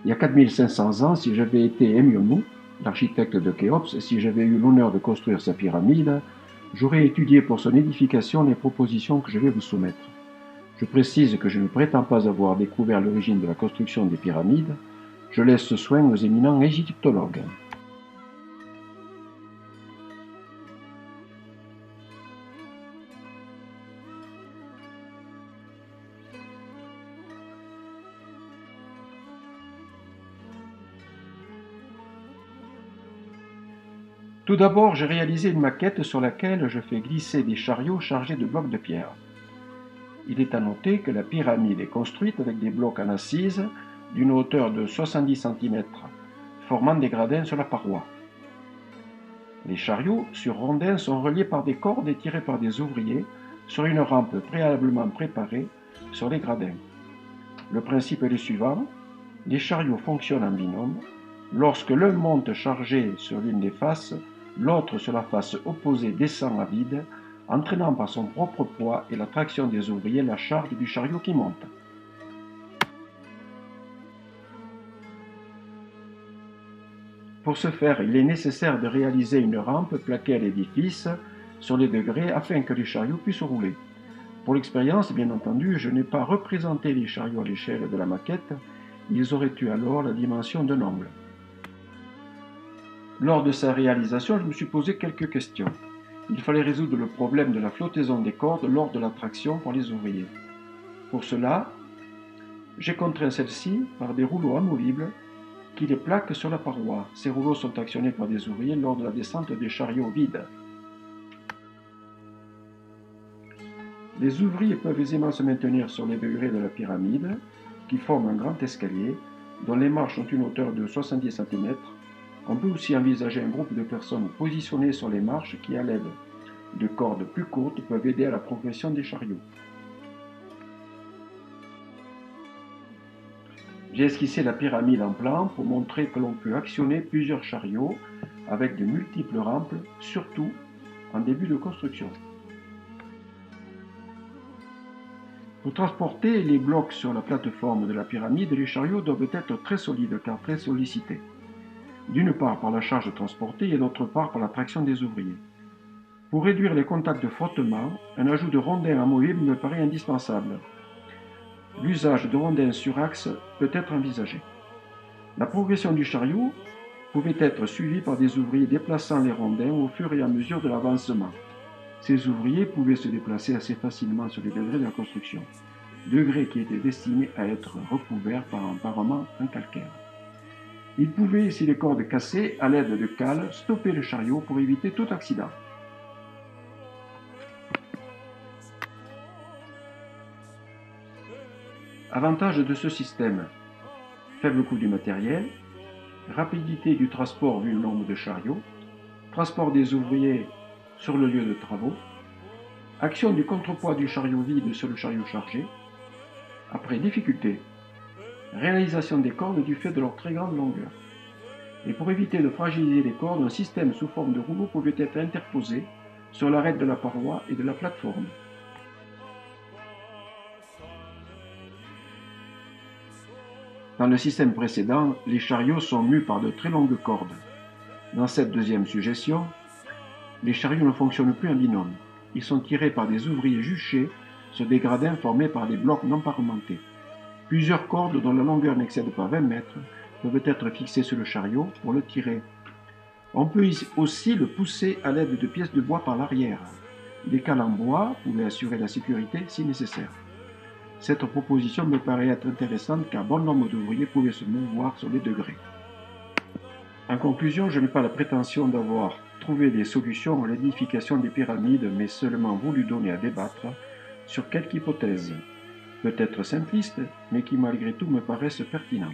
Il y a 4500 ans, si j'avais été Enyomu, l'architecte de Khéops, et si j'avais eu l'honneur de construire sa pyramide, j'aurais étudié pour son édification les propositions que je vais vous soumettre. Je précise que je ne prétends pas avoir découvert l'origine de la construction des pyramides, je laisse ce soin aux éminents égyptologues. Tout d'abord, j'ai réalisé une maquette sur laquelle je fais glisser des chariots chargés de blocs de pierre. Il est à noter que la pyramide est construite avec des blocs en assise d'une hauteur de 70 cm, formant des gradins sur la paroi. Les chariots sur rondins sont reliés par des cordes et tirés par des ouvriers sur une rampe préalablement préparée sur les gradins. Le principe est le suivant, les chariots fonctionnent en binôme. Lorsque l'un monte chargé sur l'une des faces, l'autre sur la face opposée descend à vide, entraînant par son propre poids et la traction des ouvriers la charge du chariot qui monte. Pour ce faire, il est nécessaire de réaliser une rampe plaquée à l'édifice sur les degrés afin que les chariots puissent rouler. Pour l'expérience, bien entendu, je n'ai pas représenté les chariots à l'échelle de la maquette, ils auraient eu alors la dimension d'un angle. Lors de sa réalisation, je me suis posé quelques questions. Il fallait résoudre le problème de la flottaison des cordes lors de la traction par les ouvriers. Pour cela, j'ai contraint celles-ci par des rouleaux amovibles qui les plaquent sur la paroi. Ces rouleaux sont actionnés par des ouvriers lors de la descente des chariots vides. Les ouvriers peuvent aisément se maintenir sur les degrés de la pyramide, qui forment un grand escalier, dont les marches ont une hauteur de 70 cm. On peut aussi envisager un groupe de personnes positionnées sur les marches qui, à l'aide de cordes plus courtes, peuvent aider à la progression des chariots. J'ai esquissé la pyramide en plan pour montrer que l'on peut actionner plusieurs chariots avec de multiples rampes, surtout en début de construction. Pour transporter les blocs sur la plateforme de la pyramide, les chariots doivent être très solides car très sollicités. D'une part par la charge transportée et d'autre part par la traction des ouvriers. Pour réduire les contacts de frottement, un ajout de rondins amovibles me paraît indispensable. L'usage de rondins sur axe peut être envisagé. La progression du chariot pouvait être suivie par des ouvriers déplaçant les rondins au fur et à mesure de l'avancement. Ces ouvriers pouvaient se déplacer assez facilement sur les degrés de la construction, degrés qui étaient destinés à être recouverts par un parement en calcaire. Ils pouvaient, si les cordes cassaient, à l'aide de cales, stopper le chariot pour éviter tout accident. Avantage de ce système, faible coût du matériel, rapidité du transport vu le nombre de chariots, transport des ouvriers sur le lieu de travaux, action du contrepoids du chariot vide sur le chariot chargé. Après, difficulté, réalisation des cordes du fait de leur très grande longueur. Et pour éviter de fragiliser les cordes, un système sous forme de rouleau pouvait être interposé sur l'arête de la paroi et de la plateforme. Dans le système précédent, les chariots sont mus par de très longues cordes. Dans cette deuxième suggestion, les chariots ne fonctionnent plus en binôme. Ils sont tirés par des ouvriers juchés sur des gradins formés par des blocs non parementés. Plusieurs cordes dont la longueur n'excède pas 20 mètres peuvent être fixées sur le chariot pour le tirer. On peut aussi le pousser à l'aide de pièces de bois par l'arrière. Des cales en bois pouvaient assurer la sécurité si nécessaire. Cette proposition me paraît être intéressante car bon nombre d'ouvriers pouvaient se mouvoir sur les degrés. En conclusion, je n'ai pas la prétention d'avoir trouvé des solutions à l'édification des pyramides, mais seulement voulu donner à débattre sur quelques hypothèses, peut-être simplistes, mais qui malgré tout me paraissent pertinentes.